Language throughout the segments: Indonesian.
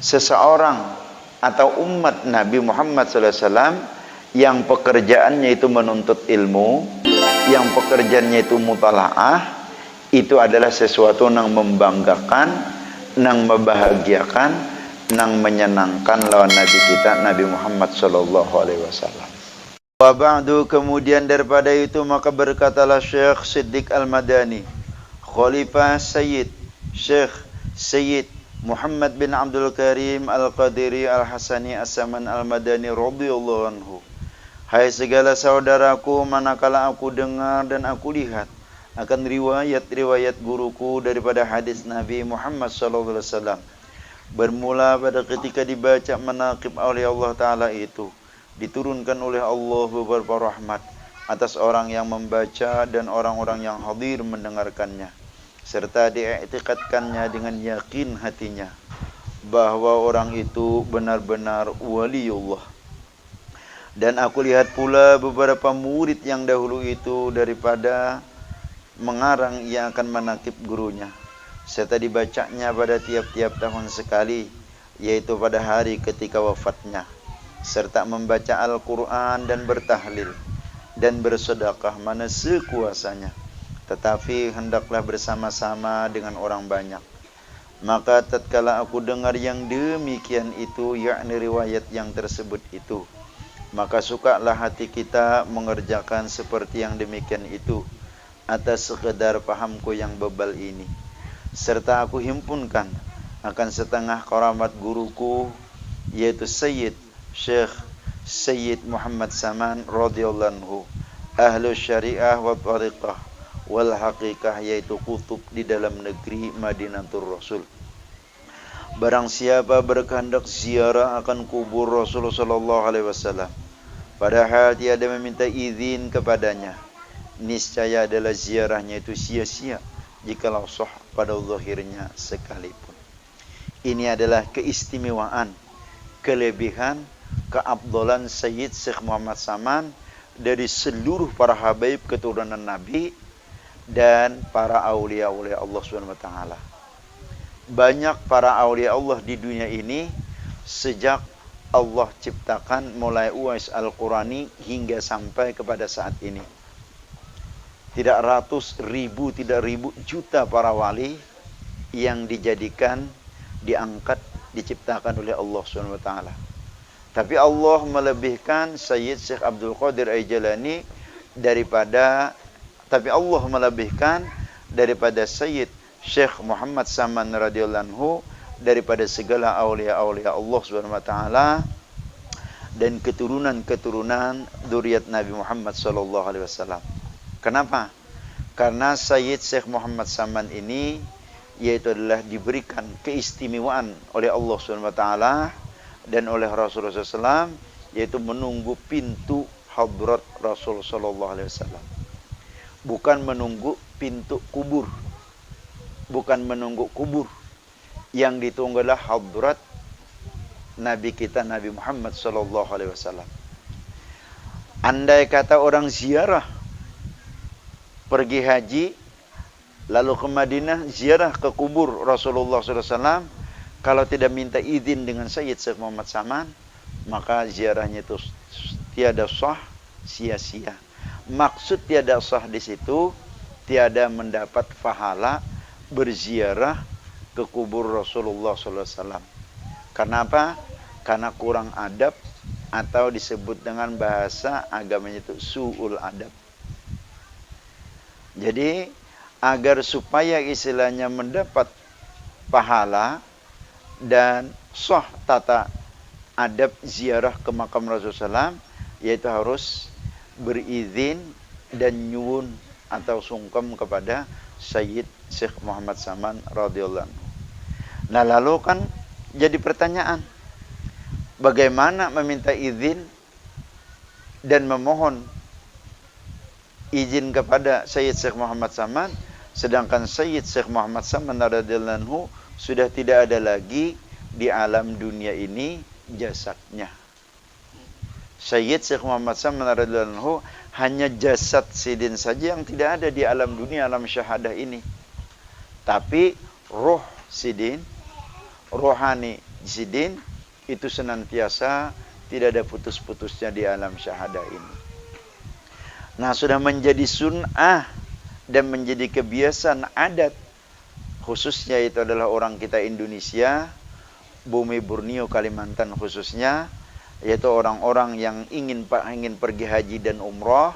seseorang atau umat Nabi Muhammad SAW yang pekerjaannya itu menuntut ilmu, yang pekerjaannya itu mutalaah, itu adalah sesuatu yang membanggakan, yang membahagiakan, yang menyenangkan lawan Nabi kita Nabi Muhammad SAW. Wa ba'du, kemudian daripada itu maka berkatalah Syekh Siddiq Al-Madani, Khalifah Sayyid Syekh Sayyid Muhammad bin Abdul Karim Al-Qadiri Al-Hasani As-Saman Al-Madani radhiyallahu anhu. Hai segala saudaraku, manakala aku dengar dan aku lihat akan riwayat-riwayat guruku daripada hadis Nabi Muhammad sallallahu alaihi wasallam, bermula pada ketika dibaca manaqib oleh Allah Ta'ala itu, diturunkan oleh Allah beberapa rahmat atas orang yang membaca dan orang-orang yang hadir mendengarkannya, serta diiktikadkannya dengan yakin hatinya bahwa orang itu benar-benar waliullah. Dan aku lihat pula beberapa murid yang dahulu itu daripada mengarang yang akan menakib gurunya, serta dibacanya pada tiap-tiap tahun sekali, yaitu pada hari ketika wafatnya, serta membaca Al-Quran dan bertahlil dan bersedekah mana sekuasanya, tetapi hendaklah bersama-sama dengan orang banyak. Maka tatkala aku dengar yang demikian itu, yakni riwayat yang tersebut itu, maka sukalah hati kita mengerjakan seperti yang demikian itu atas sekedar pahamku yang bebal ini, serta aku himpunkan akan setengah karamat guruku, yaitu Sayyid Syekh Sayyid Muhammad Saman radhiyallahu anhu, ahlu syariah wa tariqah wal haqiqah, yaitu kutub di dalam negeri Madinatul Rasul. Barang siapa berkehendak ziarah akan kubur Rasulullah sallallahu alaihi wasallam padahal tiada meminta izin kepadanya, niscaya adalah ziarahnya itu sia-sia jikalau sah pada zahirnya sekalipun. Ini adalah keistimewaan, kelebihan, keabdolan Sayyid Syekh Muhammad Saman dari seluruh para habaib keturunan Nabi dan para aulia-aulia Allah Subhanahu wa taala. Banyak para aulia Allah di dunia ini sejak Allah ciptakan mulai Uwais Al-Qurani hingga sampai kepada saat ini. Tidak ratus ribu, tidak ribu, juta para wali yang dijadikan, diangkat, diciptakan oleh Allah Subhanahu wa taala. Tapi Allah melebihkan Sayyid Syekh Abdul Qadir Al-Jailani daripada Sayyid Syekh Muhammad Saman radhiyallahu anhu, daripada segala aulia-aulia Allah Subhanahu wa taala dan keturunan-keturunan zuriat Nabi Muhammad sallallahu alaihi wasallam. Kenapa? Karena Sayyid Syekh Muhammad Saman ini yaitu adalah diberikan keistimewaan oleh Allah Subhanahu wa taala dan oleh Rasulullah SAW, yaitu menunggu pintu hadrat Rasul sallallahu alaihi wasallam. Bukan menunggu pintu kubur. Bukan menunggu kubur. Yang ditunggulah hadrat Nabi kita Nabi Muhammad sallallahu alaihi wasallam. Andai kata orang ziarah pergi haji lalu ke Madinah ziarah ke kubur Rasulullah SAW, kalau tidak minta izin dengan Sayyid Syekh Muhammad Saman, maka ziarahnya itu tiada sah, sia-sia. Maksud tiada sah di situ tiada mendapat pahala berziarah ke kubur Rasulullah SAW. Kenapa? Karena kurang adab, atau disebut dengan bahasa agamanya itu su'ul adab. Jadi agar supaya istilahnya mendapat pahala dan sah tata adab ziarah ke makam Rasulullah SAW, yaitu harus berizin dan nyuwun atau sungkem kepada Sayyid Syekh Muhammad Saman radhiyallahu anhu. Nah lalu kan jadi pertanyaan, bagaimana meminta izin dan memohon izin kepada Sayyid Syekh Muhammad Saman, sedangkan Sayyid Syekh Muhammad Saman radhiyallahu anhu sudah tidak ada lagi di alam dunia ini jasadnya. Sayyid Syekh Muhammad Saman radhiyallahu anhu hanya jasad sidin saja yang tidak ada di alam dunia, alam syahadah ini. Tapi roh sidin, rohani Mujaddidin itu senantiasa tidak ada putus-putusnya di alam syahadah ini. Nah, sudah menjadi sunnah dan menjadi kebiasaan adat, khususnya itu adalah orang kita Indonesia, bumi Borneo, Kalimantan khususnya, yaitu orang-orang yang ingin pergi haji dan umroh,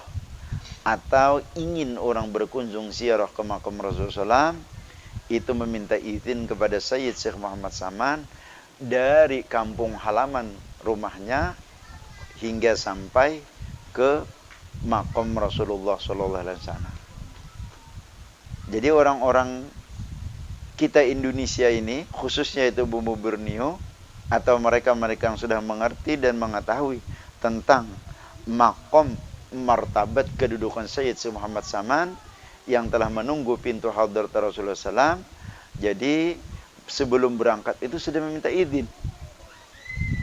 atau ingin orang berkunjung ziarah ke makam Rasulullah SAW, itu meminta izin kepada Sayyid Syekh Muhammad Saman dari kampung halaman rumahnya hingga sampai ke makam Rasulullah SAW. Jadi orang-orang kita Indonesia ini, khususnya itu bumi Borneo, atau mereka-mereka yang sudah mengerti dan mengetahui tentang makom martabat kedudukan Sayyid Syekh Muhammad Saman yang telah menunggu pintu hadrat Rasulullah SAW. Jadi sebelum berangkat itu sudah meminta izin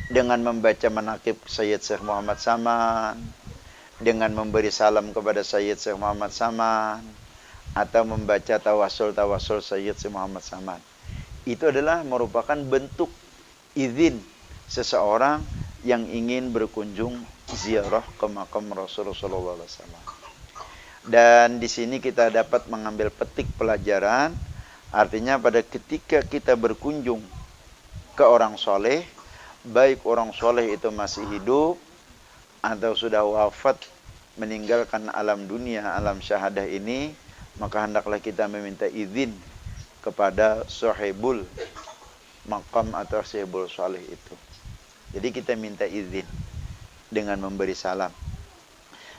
dengan membaca manaqib Sayyid Syekh Muhammad Saman, dengan memberi salam kepada Sayyid Syekh Muhammad Saman, atau membaca tawasul Sayyid Syekh Muhammad Saman. Itu adalah merupakan bentuk izin seseorang yang ingin berkunjung ziarah ke makam Rasulullah SAW. Dan di sini kita dapat mengambil petik pelajaran, artinya pada ketika kita berkunjung ke orang soleh, baik orang soleh itu masih hidup atau sudah wafat meninggalkan alam dunia, alam syahadah ini, maka hendaklah kita meminta izin kepada sahibul makam atau sahibul soleh itu. Jadi kita minta izin dengan memberi salam.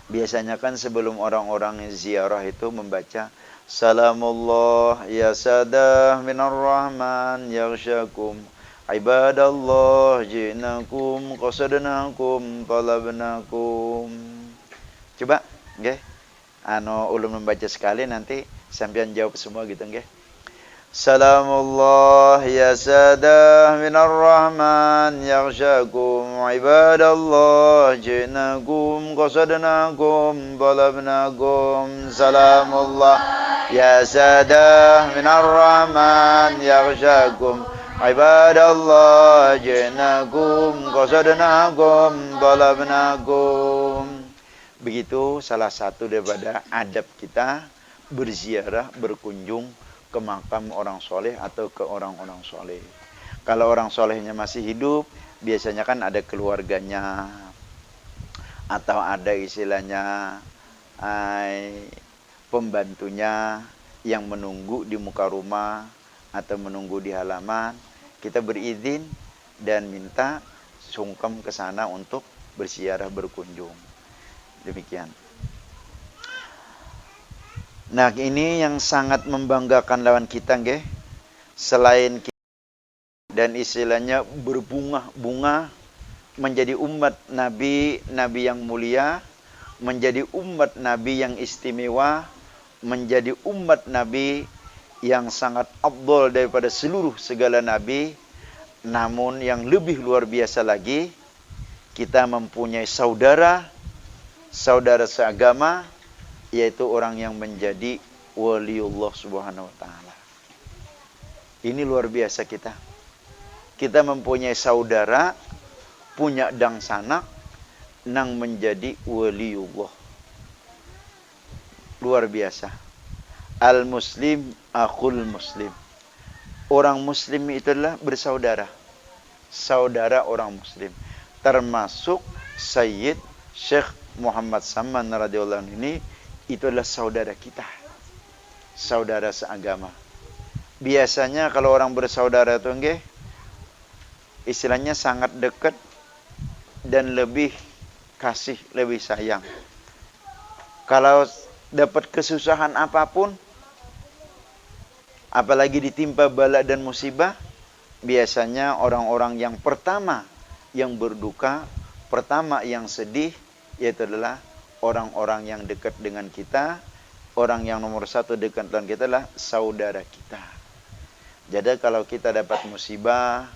Biasanya kan sebelum orang-orang ziarah itu membaca Salamullah ya sadah minar rahman yaghsyakum ibadallah jinakum qasadnakum talabnakum. Coba nggih. Ulun membaca sekali, nanti sampean jawab semua gitu nggih. Salamullah ya sadah minar rahman yaghsyakum ibadallah jinakum qasadnakum talabnakum. Salamullah ya sadah minar rahman yaghsyakum ibadallah jinakum qasadnakum talabnakum. Begitu salah satu daripada adab kita berziarah, berkunjung ke makam orang soleh atau ke orang-orang soleh. Kalau orang solehnya masih hidup, biasanya kan ada keluarganya, atau ada istilahnya pembantunya yang menunggu di muka rumah atau menunggu di halaman. Kita berizin dan minta sungkem ke sana untuk berziarah, berkunjung. Demikian. Nah, ini yang sangat membanggakan lawan kita nggih. Selain kita dan istilahnya berbunga-bunga menjadi umat Nabi, Nabi yang mulia, menjadi umat Nabi yang istimewa, menjadi umat Nabi yang sangat afdal daripada seluruh segala nabi. Namun yang lebih luar biasa lagi, kita mempunyai saudara seagama, yaitu orang yang menjadi waliullah subhanahu wa ta'ala. Ini luar biasa kita. Kita mempunyai saudara, punya dang sanak, nang menjadi waliullah. Luar biasa. Al-muslim akhul muslim. Orang muslim itu adalah bersaudara. Saudara orang muslim. Termasuk Sayyid Syekh Muhammad Saman radhiyallahu anhu ini, itu adalah saudara kita, saudara seagama. Biasanya kalau orang bersaudara itu nggih, istilahnya sangat dekat dan lebih kasih, lebih sayang. Kalau dapat kesusahan apapun, apalagi ditimpa bala dan musibah, biasanya orang-orang yang pertama yang berduka, pertama yang sedih, yaitu adalah orang-orang yang dekat dengan kita. Orang yang nomor satu dekat dengan kita adalah saudara kita. Jadi kalau kita dapat musibah,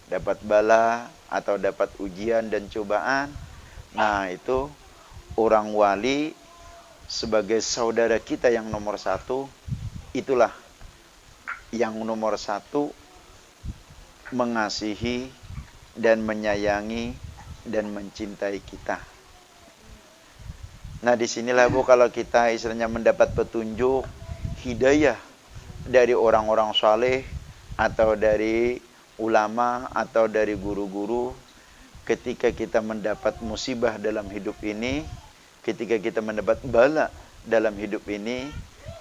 dapat bala, atau dapat ujian dan cobaan, nah itu orang wali sebagai saudara kita yang nomor satu, itulah yang nomor satu mengasihi dan menyayangi dan mencintai kita. Nah, disinilah Bu, kalau kita istilahnya mendapat petunjuk hidayah dari orang-orang saleh atau dari ulama atau dari guru-guru, ketika kita mendapat musibah dalam hidup ini, ketika kita mendapat bala dalam hidup ini,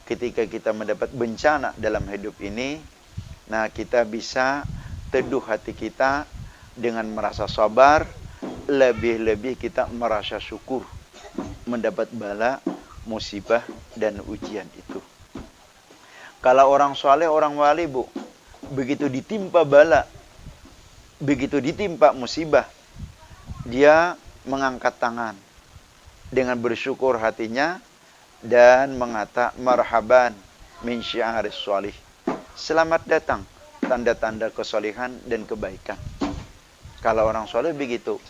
ketika kita mendapat bencana dalam hidup ini, nah kita bisa teduh hati kita dengan merasa sabar, lebih-lebih kita merasa syukur mendapat bala, musibah, dan ujian itu. Kalau orang soleh, orang wali Bu, begitu ditimpa bala, begitu ditimpa musibah, dia mengangkat tangan dengan bersyukur hatinya dan mengata marhaban min syi'aris sholih. Selamat datang tanda-tanda kesolehan dan kebaikan. Kalau orang soleh begitu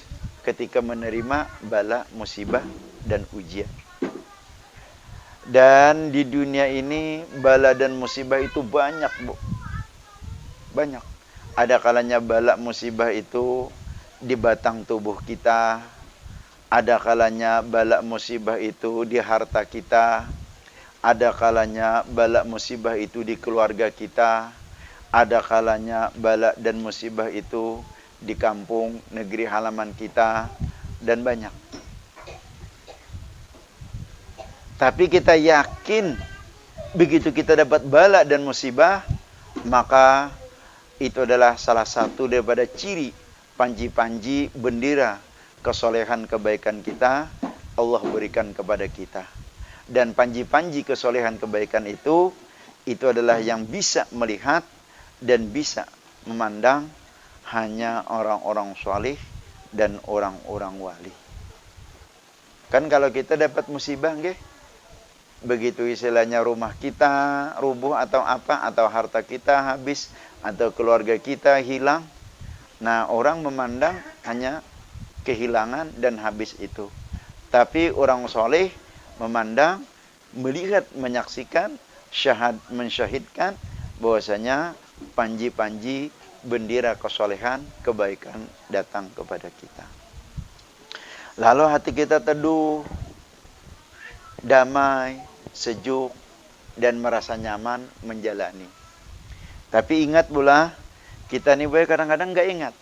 ketika menerima bala, musibah, dan ujian. Dan di dunia ini bala dan musibah itu banyak Bu. Banyak. Ada kalanya bala musibah itu di batang tubuh kita. Ada kalanya bala musibah itu di harta kita. Ada kalanya bala musibah itu di keluarga kita. Ada kalanya bala dan musibah itu di kampung, negeri halaman kita, dan banyak. Tapi kita yakin begitu kita dapat bala dan musibah, maka itu adalah salah satu daripada ciri panji-panji bendera kesolehan kebaikan kita Allah berikan kepada kita. Dan panji-panji kesolehan kebaikan itu adalah yang bisa melihat dan bisa memandang hanya orang-orang saleh dan orang-orang wali. Kan kalau kita dapat musibah nggih, begitu istilahnya rumah kita rubuh atau apa, atau harta kita habis, atau keluarga kita hilang, nah orang memandang hanya kehilangan dan habis itu. Tapi orang soleh memandang, melihat, menyaksikan, mensyahidkan bahwasanya panji-panji bendera kesolehan kebaikan datang kepada kita. Lalu hati kita teduh, damai, sejuk, dan merasa nyaman menjalani. Tapi ingat pula, kita nih boy kadang-kadang nggak ingat.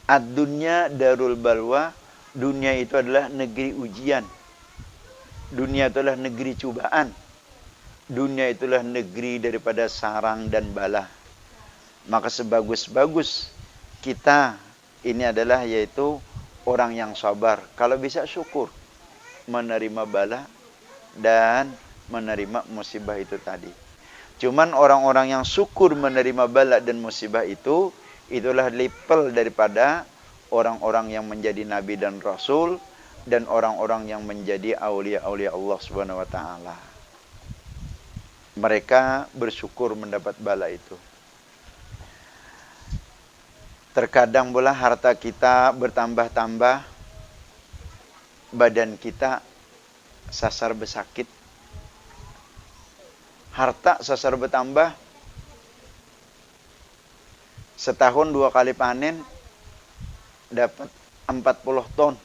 Ad-dunya darul balwa, dunia itu adalah negeri ujian. Dunia itu adalah negeri cobaan. Dunia itulah negeri daripada sarang dan bala. Maka sebagus-bagus kita ini adalah yaitu orang yang sabar. Kalau bisa syukur menerima bala dan menerima musibah itu tadi. Cuman orang-orang yang syukur menerima bala dan musibah itu, itulah level daripada orang-orang yang menjadi nabi dan rasul dan orang-orang yang menjadi aulia-aulia Allah Subhanahu wa taala. Mereka bersyukur mendapat bala itu. Terkadang pula harta kita bertambah-tambah, badan kita sasar besakit. Harta sasar bertambah, setahun 2 kali panen dapat 40 ton.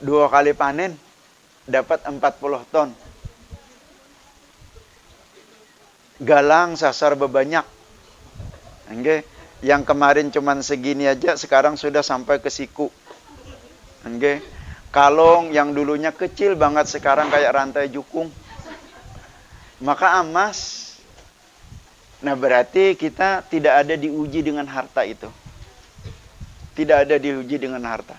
2 kali panen dapat 40 ton. Galang sasar bebanyak. Nggih, yang kemarin cuman segini aja sekarang sudah sampai ke siku. Nggih. Kalong yang dulunya kecil banget sekarang kayak rantai jukung. Maka emas. Nah, berarti kita tidak ada diuji dengan harta itu. Tidak ada diuji dengan harta.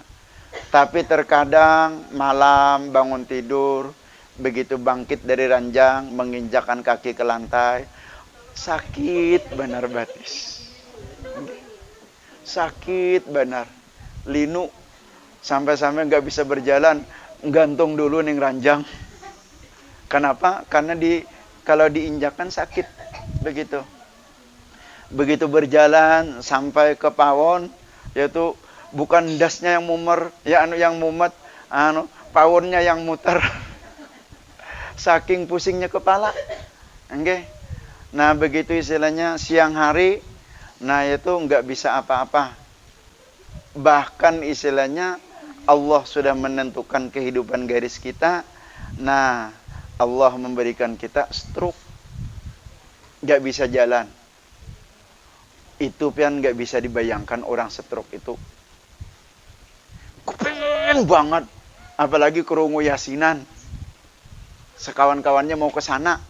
Tapi terkadang malam bangun tidur, begitu bangkit dari ranjang, menginjakkan kaki ke lantai, sakit benar batis. Sakit benar. Linu. Sampai-sampai nggak bisa berjalan, gantung dulu ning ranjang. Kenapa? Karena kalau diinjakkan sakit, begitu. Begitu berjalan sampai ke pawon, yaitu bukan dasnya yang mumer, ya yang mumet, pawonnya yang muter. Saking pusingnya kepala, nggih. Nah begitu istilahnya siang hari, nah itu nggak bisa apa-apa. Bahkan istilahnya Allah sudah menentukan kehidupan garis kita. Nah Allah memberikan kita stroke, nggak bisa jalan. Itu pian nggak bisa dibayangkan orang stroke itu. Kepingin banget, apalagi kerungu yasinan. Sekawan-kawannya mau ke sana,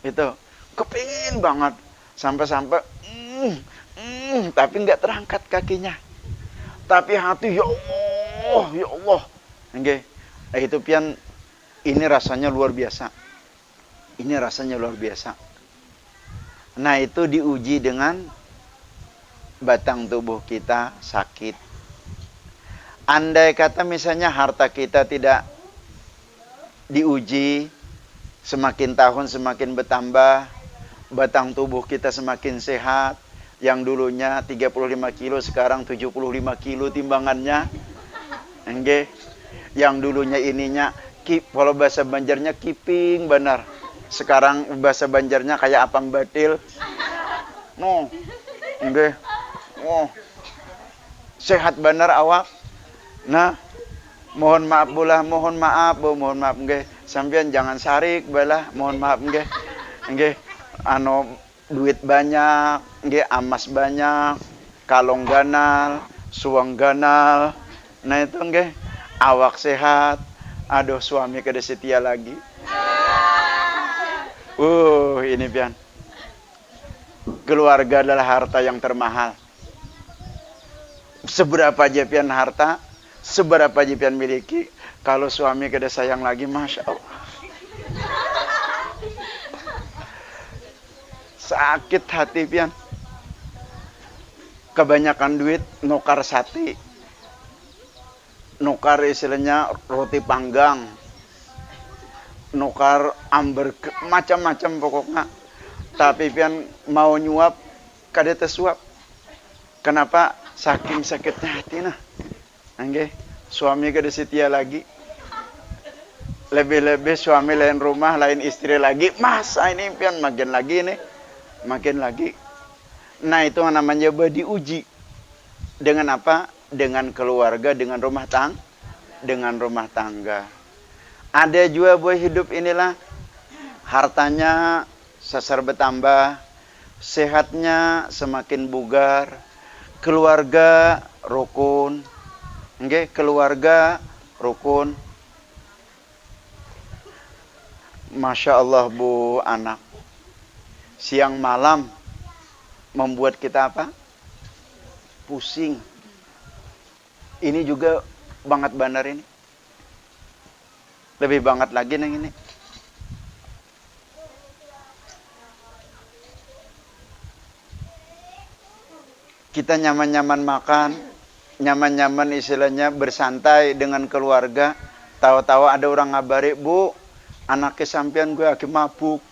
itu kepingin banget sampai-sampai, tapi nggak terangkat kakinya. Tapi hati ya Allah, okay. Nah, itu pian ini rasanya luar biasa. Ini rasanya luar biasa. Nah itu diuji dengan batang tubuh kita sakit. Andai kata misalnya harta kita tidak diuji, semakin tahun semakin bertambah, batang tubuh kita semakin sehat, yang dulunya 35 kilo sekarang 75 kilo timbangannya. Enggak. Yang dulunya ininya kalau bahasa Banjarnya kiping benar. Sekarang bahasa Banjarnya kayak apang batil. No. Enggak. Oh. Sehat benar awak. Nah, mohon maaf bolah, mohon maaf nggih. Sampeyan jangan sarik balah, mohon maaf nggih. Nggih, duit banyak, nggih amas banyak, kalong ganal, suang ganal. Nah itu nggih, awak sehat, aduh suami kada setia lagi. Ini pian. Keluarga adalah harta yang termahal. Seberapa aja pian harta, seberapa aja pian miliki, kalau suami kada sayang lagi, Masya Allah. Sakit hati pian. Kebanyakan duit nukar sate. Nukar istilahnya roti panggang. Nukar hamburger, macam-macam pokoknya. Tapi pian mau nyuap kada tersuap. Kenapa? Saking sakitnya hati nah. Nggih, suami kada setia lagi. Lebih-lebih suami lain rumah, lain istri lagi. Masa ini pian makin lagi nih. Makin lagi. Nah itu namanya diuji. Dengan apa? Dengan keluarga, dengan rumah tangga. Ada juga buah hidup inilah. Hartanya sesar bertambah. Sehatnya semakin bugar. Keluarga rukun. Nggih, keluarga rukun. Masya Allah bu anak. Siang malam membuat kita apa? Pusing. Ini juga banget benar ini. Lebih banget lagi neng ini. Kita nyaman-nyaman makan, nyaman-nyaman istilahnya bersantai dengan keluarga. Tahu-tahu ada orang ngabari, Bu, anaknya sampean gue lagi mabuk.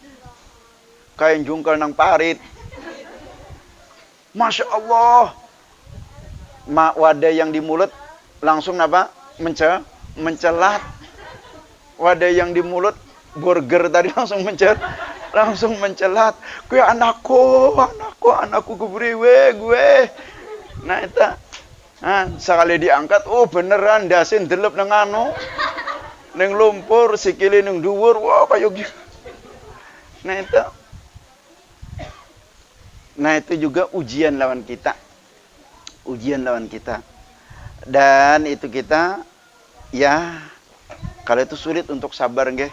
Kayak jungkel nang parit. Masya Allah. Wadah yang di mulut langsung apa? Mencelat. Wadah yang di mulut burger tadi langsung mencelat. Gue anakku gue. Nah itu. Nah, sekali diangkat, beneran dasin delep nang anu. Neng lumpur sikile nang dhuwur, wah kayak gitu. Nah itu juga ujian lawan kita. Dan itu kita ya kalau itu sulit untuk sabar nggih.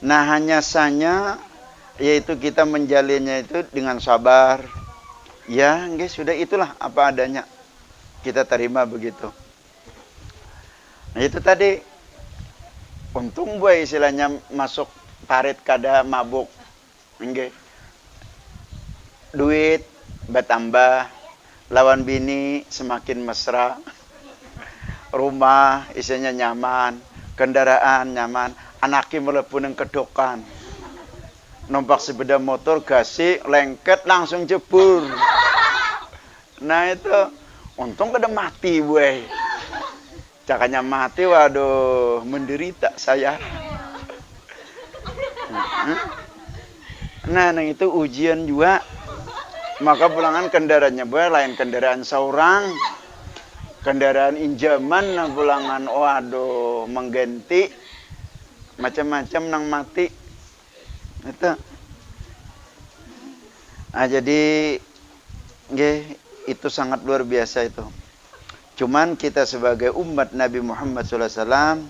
Nah hanya saja yaitu kita menjalinnya itu dengan sabar. Ya nggih sudah itulah apa adanya. Kita terima begitu. Nah itu tadi untung buat istilahnya masuk parit kada mabuk. Nggih. Duit bertambah, lawan bini semakin mesra, rumah isinya nyaman, kendaraan nyaman, anaknya melepuh nang kedokan, numpak sepeda motor gasik lengket langsung jebur. Nah itu untung kada mati buai. Cakanya mati, waduh menderita saya. Nah itu ujian juga. Maka pulangan kendaraannya lain kendaraan seorang, kendaraan injaman, nah pulangan waduh mengganti macam-macam nang mati. Itu. Nah jadi itu sangat luar biasa itu. Cuman kita sebagai umat Nabi Muhammad SAW,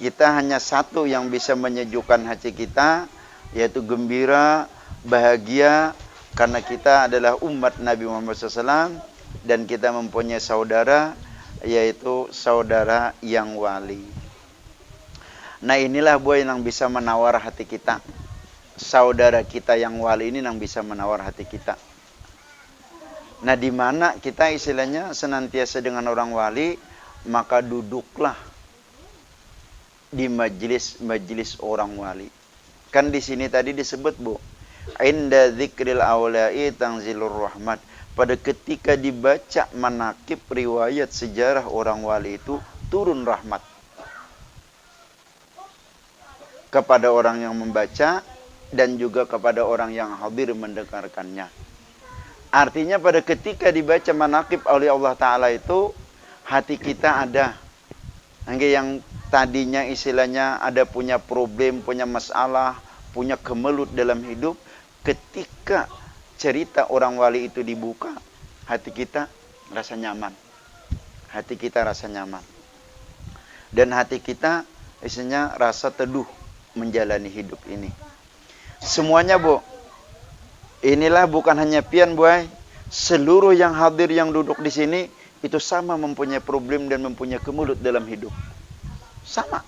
kita hanya satu yang bisa menyejukkan hati kita, yaitu gembira, bahagia, karena kita adalah umat Nabi Muhammad SAW, dan kita mempunyai saudara, yaitu saudara yang wali. Nah inilah buah yang bisa menawar hati kita. Saudara kita yang wali ini yang bisa menawar hati kita. Nah di mana kita istilahnya senantiasa dengan orang wali, maka duduklah di majelis orang wali. Kan di sini tadi disebut Bu, inda dzikril aulai tanzilur rahmat. Pada ketika dibaca manakib riwayat sejarah orang wali itu turun rahmat kepada orang yang membaca dan juga kepada orang yang hadir mendengarkannya. Artinya pada ketika dibaca manakib oleh Allah Ta'ala itu, hati kita ada. Yang tadinya istilahnya ada punya problem, punya masalah, punya kemelut dalam hidup. Ketika cerita orang wali itu dibuka, hati kita rasa nyaman. Hati kita rasa nyaman. Dan hati kita istilahnya rasa teduh menjalani hidup ini. Semuanya Bu, inilah bukan hanya pian buai, seluruh yang hadir yang duduk di sini itu sama mempunyai problem dan mempunyai kemelut dalam hidup. Sama.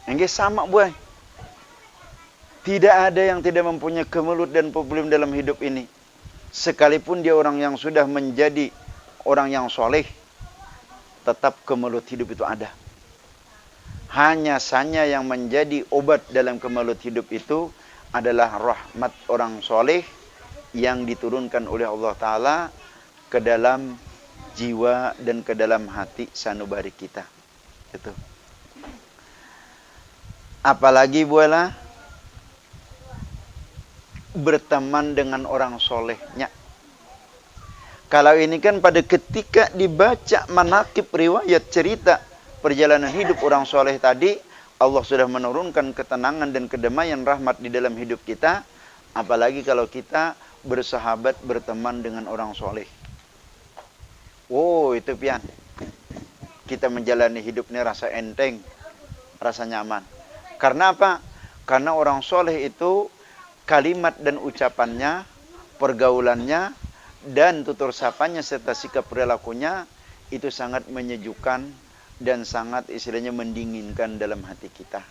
Enggak sama buai. Tidak ada yang tidak mempunyai kemelut dan problem dalam hidup ini. Sekalipun dia orang yang sudah menjadi orang yang soleh, tetap kemelut hidup itu ada. Hanya saja yang menjadi obat dalam kemelut hidup itu adalah rahmat orang soleh yang diturunkan oleh Allah Ta'ala ke dalam jiwa dan ke dalam hati sanubari kita. Itu. Apalagi bualah berteman dengan orang solehnya. Kalau ini kan pada ketika dibaca manakib riwayat cerita perjalanan hidup orang soleh tadi, Allah sudah menurunkan ketenangan dan kedamaian rahmat di dalam hidup kita. Apalagi kalau kita bersahabat, berteman dengan orang soleh. Oh itu pian. Kita menjalani hidup ini rasa enteng, rasa nyaman. Karena apa? Karena orang soleh itu kalimat dan ucapannya, pergaulannya, dan tutur sapanya serta sikap perilakunya itu sangat menyejukkan dan sangat istilahnya mendinginkan dalam hati kita.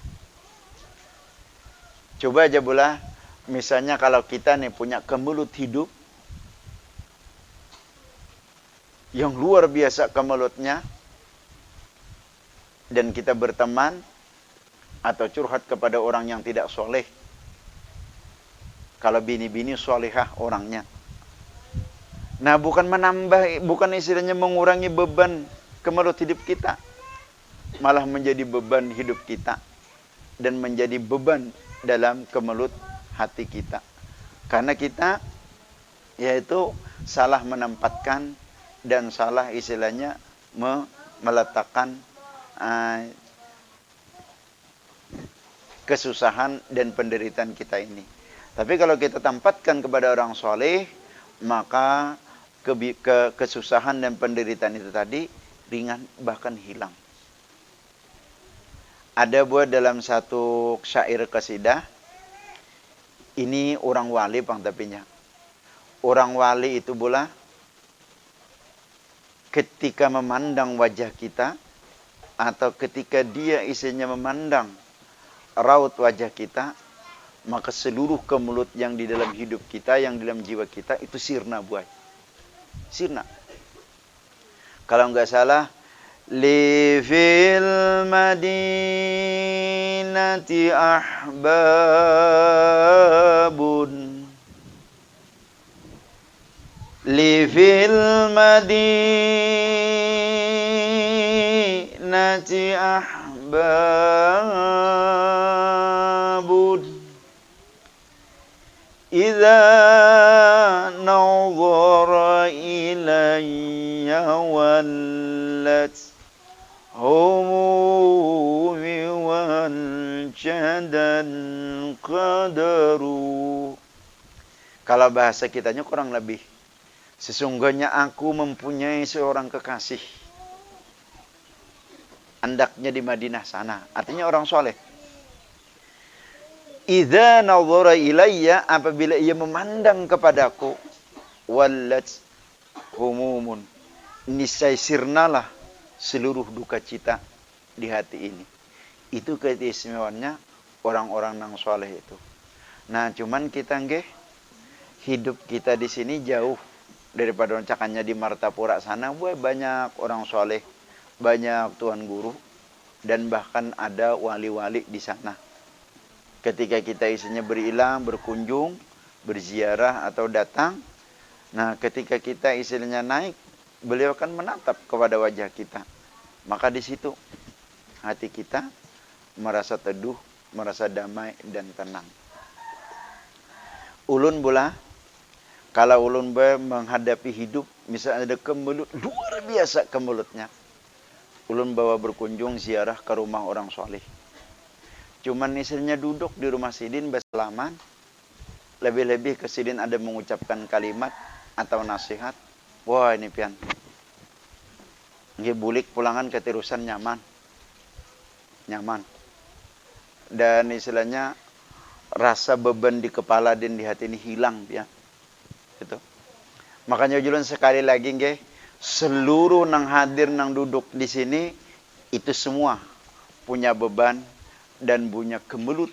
Coba aja bola, misalnya kalau kita nih punya kemelut hidup yang luar biasa kemelutnya, dan kita berteman atau curhat kepada orang yang tidak soleh. Kalau bini-bini solehah orangnya. Nah bukan menambah, bukan istilahnya mengurangi beban kemelut hidup kita, malah menjadi beban hidup kita dan menjadi beban dalam kemelut hati kita. Karena kita yaitu salah menempatkan dan salah istilahnya meletakkan kesusahan dan penderitaan kita ini. Tapi kalau kita tempatkan kepada orang soleh, maka kesusahan dan penderitaan itu tadi ringan bahkan hilang. Ada buat dalam satu syair qasidah, ini orang wali pang tapinya. Orang wali itu bola ketika memandang wajah kita atau ketika dia isinya memandang raut wajah kita, maka seluruh kemelut yang di dalam hidup kita, yang di dalam jiwa kita itu sirna buat. Sirna. Kalau enggak salah, li fil madinati ahbabun, li fil madinati ahbabun, idza nadhara ilayya wallat humumi wal jadan qadaru. Kalau bahasa kitanya kurang lebih, sesungguhnya aku mempunyai seorang kekasih, andaknya di Madinah sana. Artinya orang soleh. Idza nadhara ilayya, apabila ia memandang kepadaku, wallat humumun, niscaya sirnalah seluruh duka cita di hati ini. Itu keistimewaannya orang-orang yang soleh itu. Nah, cuman kita nggih, hidup kita di sini jauh daripada cakannya di Martapura sana. Banyak orang soleh, banyak tuan guru, dan bahkan ada wali-wali di sana. Ketika kita isinya berilang, berkunjung, berziarah atau datang, nah ketika kita istilahnya naik, beliau akan menatap kepada wajah kita. Maka di situ hati kita merasa teduh, merasa damai dan tenang. Ulun pula, kalau ulun menghadapi hidup, misalnya ada kemelut, luar biasa kemulutnya, ulun bawa berkunjung ziarah ke rumah orang soleh. Cuman istilahnya duduk di rumah sidin bersalaman, lebih-lebih ke sidin ada mengucapkan kalimat atau nasihat. Wah ini pian, nggih bulik pulangan keterusan nyaman. Dan istilahnya rasa beban di kepala dan di hati ini hilang pian. Itu. Makanya julun sekali lagi nggih, seluruh nang hadir nang duduk di sini itu semua punya beban dan punya kemelut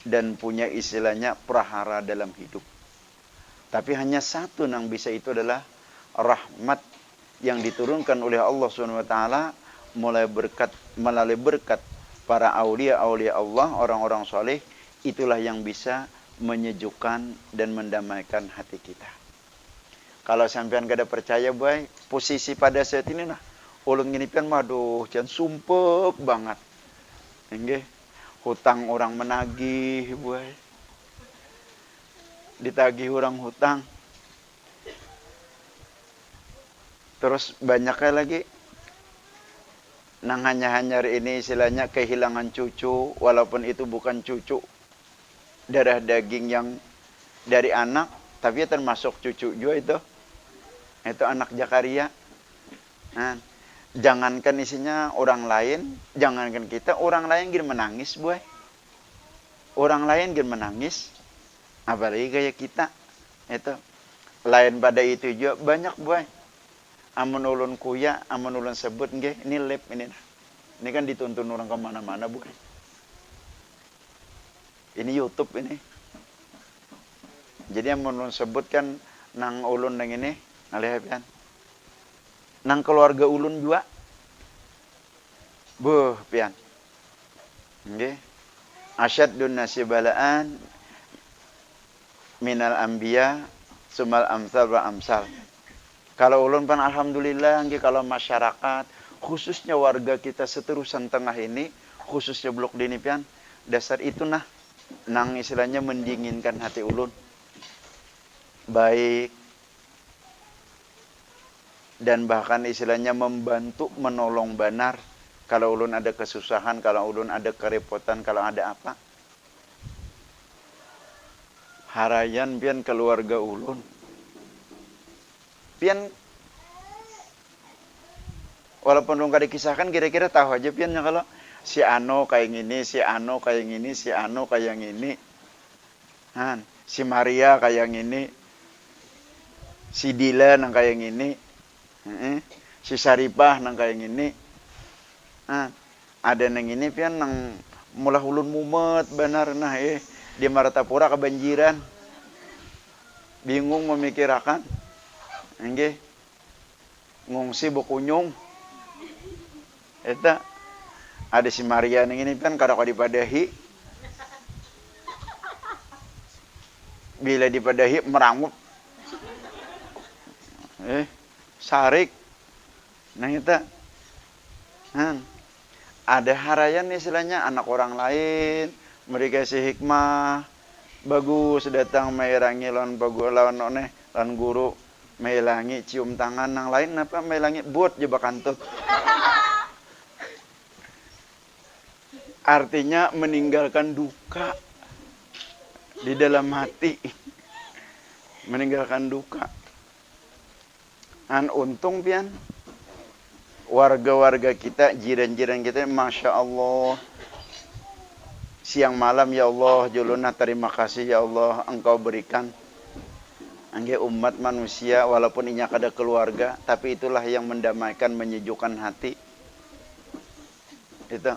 dan punya istilahnya prahara dalam hidup. Tapi hanya satu yang bisa, itu adalah rahmat yang diturunkan oleh Allah SWT melalui berkat para aulia-aulia Allah, orang-orang soleh. Itulah yang bisa menyejukkan dan mendamaikan hati kita. Kalau sampean gak ada percaya, boy, posisi pada saat ini nah, ulun gini pian maduh, jangan sumpek banget. Nggih. Hutang orang menagih, boy. Ditagih orang hutang. Terus banyaknya lagi nang hanya-hanyar ini istilahnya kehilangan cucu, walaupun itu bukan cucu darah daging yang dari anak, tapi termasuk cucu juga itu. Itu anak Jakaria. Nah, jangankan isinya orang lain, jangankan kita, orang lain gini menangis, boy. Orang lain gini menangis, apalagi kayak kita. Itu. Lain pada itu juga banyak, boy. Amun ulun kuya, amun ulun sebut nggih, ini lab ini. Ini kan dituntun orang kemana-mana, boy. Ini YouTube ini. Jadi amun ulun sebut kan nang ulun nang ini, ngalih pian. Nang keluarga ulun juga. Buh, pian. Nggih. Asyaddun nasi balaan minal anbiya sumal amsal wa amsal. Kalau ulun pan alhamdulillah nggih, kalau masyarakat, khususnya warga kita seterusan tengah ini, khususnya blok dini pian, dasar itu nah nang istilahnya mendinginkan hati ulun. Baik dan bahkan istilahnya membantu menolong benar kalau ulun ada kesusahan, kalau ulun ada kerepotan, kalau ada apa. Harayan pian keluarga ulun. Pian walaupun ulun kada kisahkan, kira-kira tahu aja pian kalau si Ano kayak gini, si Ano kayak gini, si Ano kayak gini. Si Maria kayak gini. Si Dilan yang kayak gini. Si Saripah nang kayak gini. Ada nang ini pian nang mulah ulun mumet benar nah di Martapura kebanjiran. Bingung memikirakan. Nggih. Ngungsi bekunyung. Eta ada si Maria nang ini pian kada dipadahi. Bila dipadahi merangup. Sarik. Nah kita ada harayan istilahnya anak orang lain, mereka si hikmah, Bagus datang mairangi lawan bagus lawan oneh lawan guru mailangi cium tangan nang lain apa mailangi buat jebak kantut. Artinya meninggalkan duka di dalam hati. Meninggalkan duka. Untung pian warga-warga kita, jiran-jiran kita, Masya Allah, siang malam ya Allah, juluna terima kasih ya Allah, engkau berikan angge umat manusia, walaupun inya kada keluarga, tapi itulah yang mendamaikan, menyejukkan hati. Itu.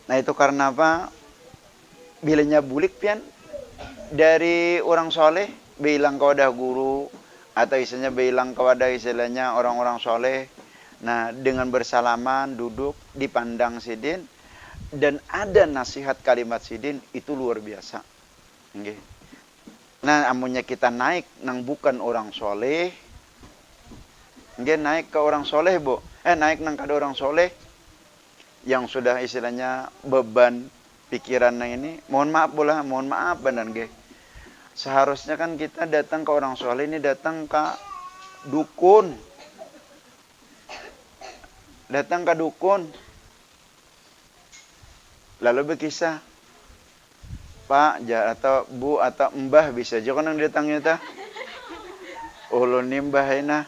Nah itu karena apa? Bilanya bulik pian dari orang soleh, bilang kepada guru, atau istilahnya bilang kepada istilahnya orang-orang soleh. Nah dengan bersalaman, duduk, dipandang sidin, dan ada nasihat kalimat sidin, itu luar biasa. Okay. Nah amunnya kita naik nang bukan orang soleh, naik ke orang soleh bu, naik nang kada orang soleh, yang sudah istilahnya beban pikiran ini, mohon maaf bola, mohon maaf benar ge. Seharusnya kan kita datang ke orang soleh ini datang ke dukun. Datang ke dukun. Lalu berkisah, Pak atau Bu atau Mbah bisa juga nang datangnya ta. Ulun nimbah ina,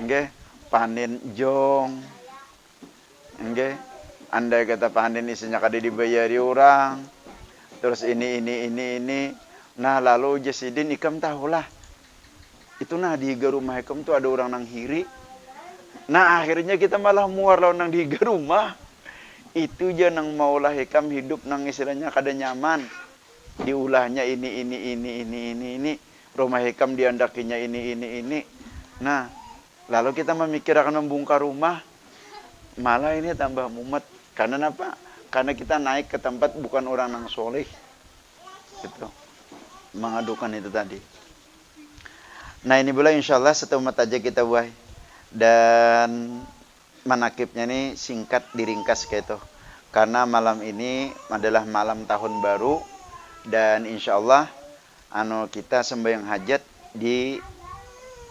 nggih, panen jong. Nggih. Andai kata panen isinya kada dibayari orang. Terus ini. Nah lalu jasidin ikam tahulah. Itu nah di rumah ikam tuh ada orang nang hiri. Nah akhirnya kita malah muar lawan nang di rumah. Itu aja nang maulah ikam hidup nang istilahnya kada nyaman. Diulahnya ini. Rumah ikam diandakinya ini. Nah lalu kita memikir akan membongkar rumah. Malah ini tambah mumet. Karena apa? Karena kita naik ke tempat bukan orang nang soleh. Gitu. Mengadukan itu tadi. Nah ini boleh insyaallah satu umat aja kita buat. Dan manakibnya ini singkat diringkas kayak itu. Karena malam ini adalah malam tahun baru. Dan insyaallah kita sembahyang hajat di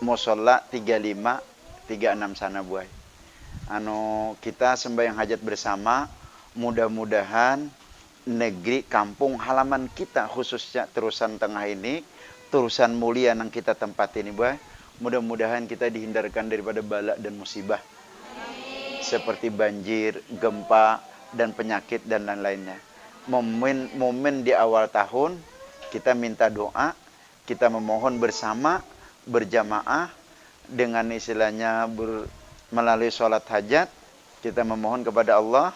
Musola 35-36 sana buat. Kita sembahyang hajat bersama, mudah-mudahan negeri kampung halaman kita khususnya Terusan Tengah ini, Terusan mulia yang kita tempat ini boy, mudah-mudahan kita dihindarkan daripada bala dan musibah seperti banjir, gempa dan penyakit dan lain-lainnya. Momen di awal tahun kita minta doa, kita memohon bersama berjamaah dengan istilahnya melalui sholat hajat, kita memohon kepada Allah,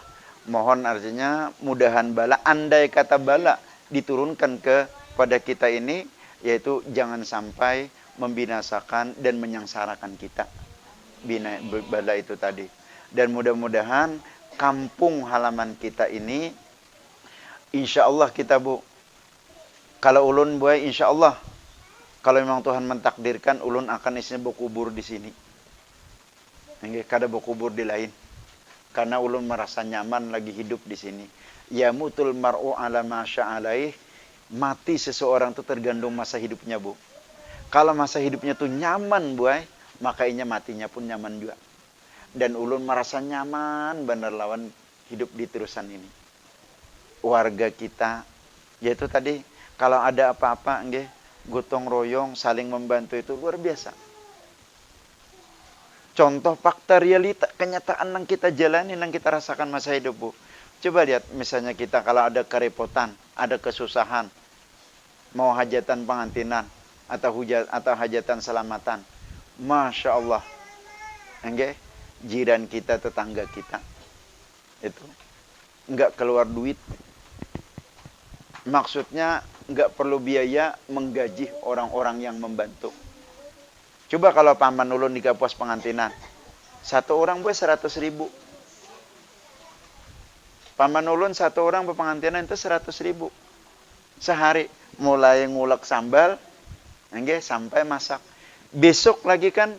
mohon artinya mudahan bala, andai kata bala diturunkan kepada kita ini, yaitu jangan sampai membinasakan dan menyengsarakan kita. Bala itu tadi. Dan mudah-mudahan kampung halaman kita ini, insya Allah kita bu, kalau ulun buai insya Allah, kalau memang Tuhan mentakdirkan, ulun akan isinya berkubur di sini. Enggak kada berkubur di lain. Karena ulun merasa nyaman lagi hidup di sini. Ya mutul mar'u ala ma sya'alaih. Mati seseorang itu tergantung masa hidupnya, Bu. Kalau masa hidupnya tuh nyaman, buai, maka inya matinya pun nyaman juga. Dan ulun merasa nyaman benar lawan hidup di Terusan ini. Warga kita, yaitu tadi kalau ada apa-apa, enggak, gotong royong, saling membantu itu luar biasa. Contoh fakta realita, kenyataan yang kita jalani, yang kita rasakan masa hidup, Bu. Coba lihat, misalnya kita kalau ada kerepotan, ada kesusahan, mau hajatan pengantinan, atau hajatan selamatan. Masya Allah. Enggak, jiran kita, tetangga kita. Itu. Enggak keluar duit. Maksudnya, enggak perlu biaya menggaji orang-orang yang membantu. Coba kalau paman ulun di kapuas pengantinan, satu orang buat 100.000. Paman ulun satu orang pengantinan itu 100.000 sehari, mulai ngulek sambal, sampai masak. Besok lagi kan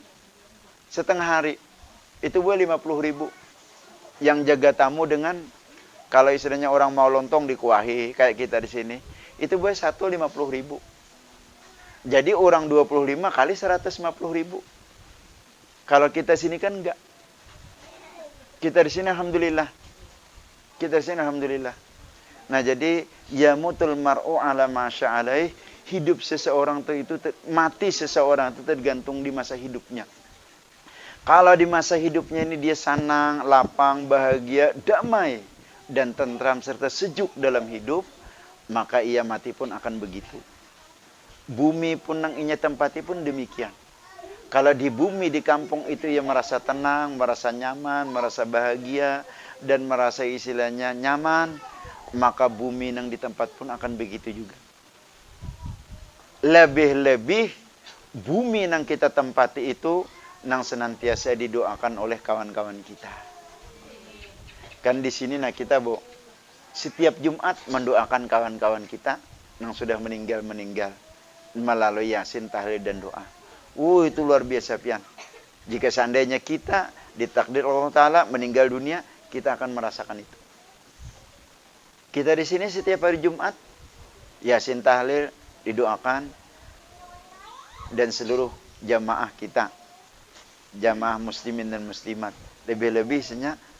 setengah hari, itu buat 50.000. Yang jaga tamu dengan Kalau istilahnya orang mau lontong dikuahi kayak kita di sini, itu boleh 150.000. Jadi orang 25 kali 150.000. Kalau kita sini kan enggak. Kita di sini alhamdulillah. Kita di sini alhamdulillah. Nah, jadi yamutul mar'u ala ma sya'alaih, hidup seseorang itu mati seseorang itu tergantung di masa hidupnya. Kalau di masa hidupnya ini dia senang, lapang, bahagia, damai dan tentram serta sejuk dalam hidup, maka ia mati pun akan begitu. Bumi pun nang inya tempati pun demikian. Kalau di bumi, di kampung itu ia merasa tenang, merasa nyaman, merasa bahagia, dan merasa istilahnya nyaman, maka bumi nang di tempat pun akan begitu juga. Lebih-lebih bumi nang kita tempati itu nang senantiasa didoakan oleh kawan-kawan kita. Kan di sini nah kita setiap Jumat mendoakan kawan-kawan kita yang sudah meninggal melalui yasin, tahlil dan doa. Itu luar biasa pian. Jika seandainya kita ditakdir Allah Ta'ala meninggal dunia, kita akan merasakan itu. Kita di sini setiap hari Jumat, yasin tahlil didoakan, dan seluruh jamaah kita, jamaah muslimin dan muslimat, lebih-lebih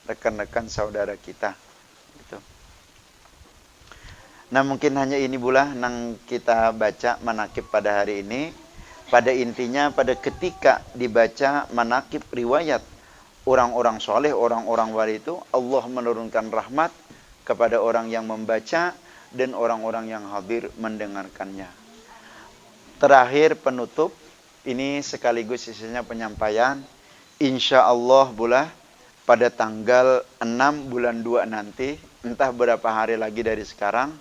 rekan-rekan saudara kita. Gitu. Nah, mungkin hanya ini pula yang kita baca manakib pada hari ini. Pada intinya, pada ketika dibaca manakib riwayat orang-orang soleh, orang-orang wali itu, Allah menurunkan rahmat kepada orang yang membaca dan orang-orang yang hadir mendengarkannya. Terakhir penutup, ini sekaligus sisanya penyampaian. Insya Allah pada tanggal 6 bulan 2 nanti, entah berapa hari lagi dari sekarang,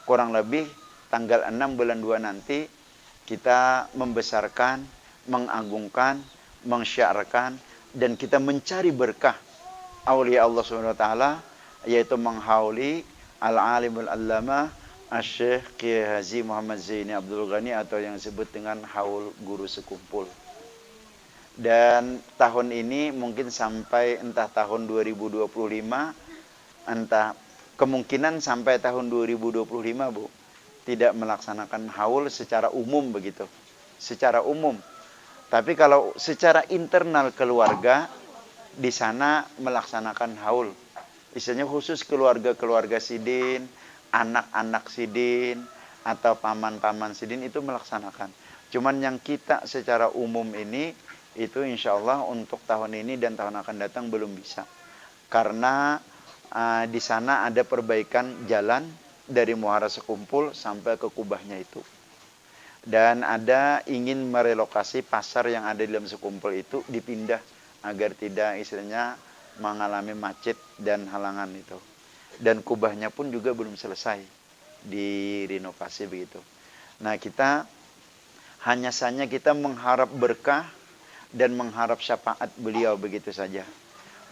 kurang lebih tanggal 6 bulan 2 nanti, kita membesarkan, mengagungkan, mensyiarkan, dan kita mencari berkah aulia Allah SWT, yaitu menghauli al-alimul allama Asy-Syaikh Kiai Haji Muhammad Zaini Abdul Ghani, atau yang disebut dengan haul guru sekumpul. Dan tahun ini mungkin sampai entah tahun 2025, entah kemungkinan sampai tahun 2025 tidak melaksanakan haul secara umum begitu. Secara umum. Tapi kalau secara internal keluarga, di sana melaksanakan haul. Istilahnya khusus keluarga-keluarga sidin, anak-anak sidin, atau paman-paman sidin itu melaksanakan. Cuman yang kita secara umum ini, itu insya Allah untuk tahun ini dan tahun akan datang belum bisa. Karena di sana ada perbaikan jalan dari Muara Sekumpul sampai ke Kubahnya itu. Dan ada ingin merelokasi pasar yang ada di dalam Sekumpul itu dipindah agar tidak istilahnya mengalami macet dan halangan itu. Dan Kubahnya pun juga belum selesai direnovasi begitu. Nah, kita hanya saja kita mengharap berkah dan mengharap syafaat beliau begitu saja.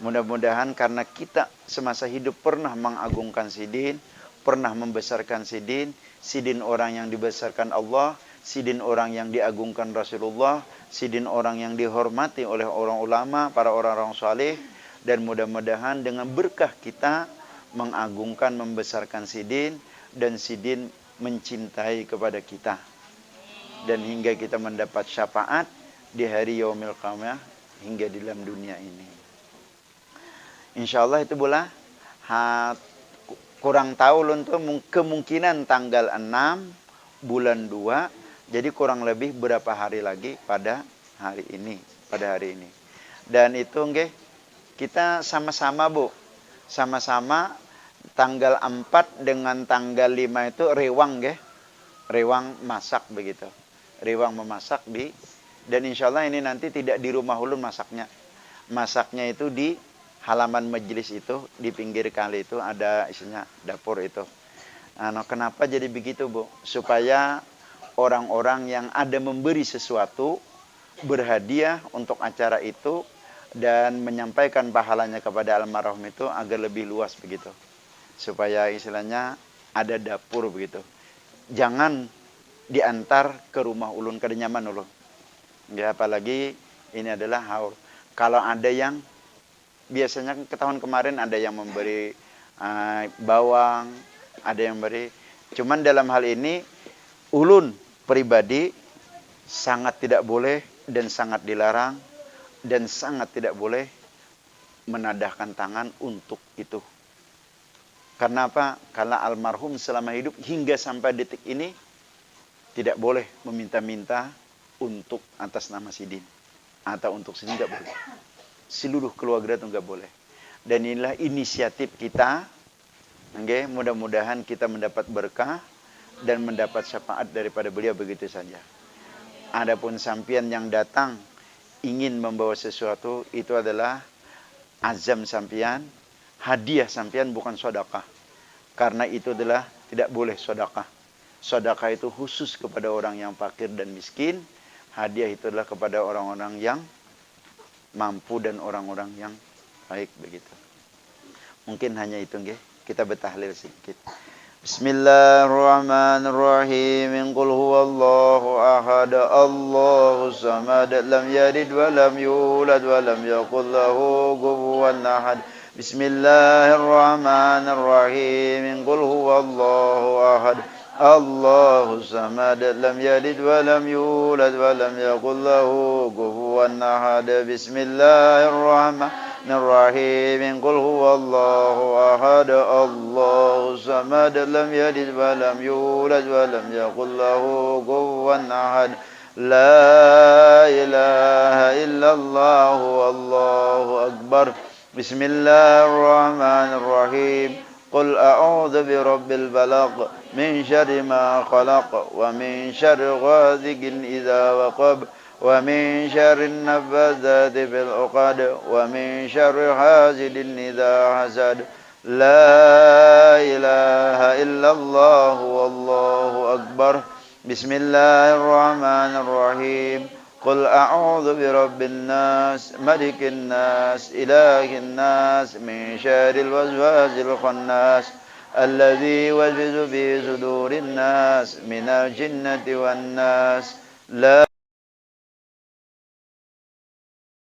Mudah-mudahan karena kita semasa hidup pernah mengagungkan sidin, pernah membesarkan sidin, sidin orang yang dibesarkan Allah, sidin orang yang diagungkan Rasulullah, sidin orang yang dihormati oleh orang ulama, para orang-orang saleh, dan mudah-mudahan dengan berkah kita mengagungkan, membesarkan sidin, dan sidin mencintai kepada kita. Dan hingga kita mendapat syafaat di hari yaumil qiyamah hingga di dalam dunia ini. Insyaallah itu pula kurang tahu untuk kemungkinan tanggal 6 bulan 2. Jadi kurang lebih berapa hari lagi pada hari ini. Dan itu kita sama-sama sama-sama tanggal 4 dengan tanggal 5 itu rewang rewang masak begitu. Rewang memasak dan insya Allah ini nanti tidak di rumah ulun masaknya. Masaknya itu di halaman majelis itu, di pinggir kali itu ada isinya dapur itu. Nah, kenapa jadi begitu, Bu? Supaya orang-orang yang ada memberi sesuatu berhadiah untuk acara itu dan menyampaikan pahalanya kepada almarhum itu agar lebih luas begitu. Supaya istilahnya ada dapur begitu. Jangan diantar ke rumah ulun kada nyaman ulun. Ya, apalagi ini adalah haul. Kalau ada yang biasanya ke tahun kemarin ada yang memberi bawang, ada yang beri. Cuman dalam hal ini ulun pribadi sangat tidak boleh dan sangat dilarang dan sangat tidak boleh menadahkan tangan untuk itu. Karena apa? Karena almarhum selama hidup hingga sampai detik ini tidak boleh meminta-minta untuk atas nama Sidin atau untuk Sidin, tidak boleh. Seluruh keluarga itu nggak boleh. Dan inilah inisiatif kita. Okay? Mudah-mudahan kita mendapat berkah dan mendapat syafaat daripada beliau begitu saja. Adapun sampian yang datang ingin membawa sesuatu, itu adalah azam sampian, hadiah sampian, bukan sedekah. Karena itu adalah tidak boleh sedekah. Sedekah itu khusus kepada orang yang fakir dan miskin. Hadiah itu adalah kepada orang-orang yang mampu dan orang-orang yang baik begitu. Mungkin hanya itu nggih. Kita bertahlil sedikit. Bismillahirrahmanirrahim. Qul huwallahu ahad, Allahus samad, lam yalid wa lam yulad wa lam yakul lahu kufuwan ahad. Bismillahirrahmanirrahim. Qul huwallahu ahad, Allahus samad, lam yalid wa lam yulad wa lam yakul lahu kufuwan ahad. Bismillahirrahmanirrahim. Qul huwallahu ahad, Allahus samad, lam yalid wa lam yulad wa lam yakul lahu kufuwan ahad. La ilaha illallah wallahu akbar. Bismillahirrahmanirrahim. Qul a'udzu birabbil falaq min syarri ma khalaq wa min syarri ghasiqin idza waqab wa min syarri naffadzati fil 'uqad wa min syarri hasidin idza hasad. La ilaha illallah wallahu akbar. Bismillahirrahmanirrahim. Qul a'udzu birabbin nas, malikin nas, ilahin nas, min syarril waswasil khannas, alladzi yuwaswisu fi sudurin nas, minal jinnati wan nas. La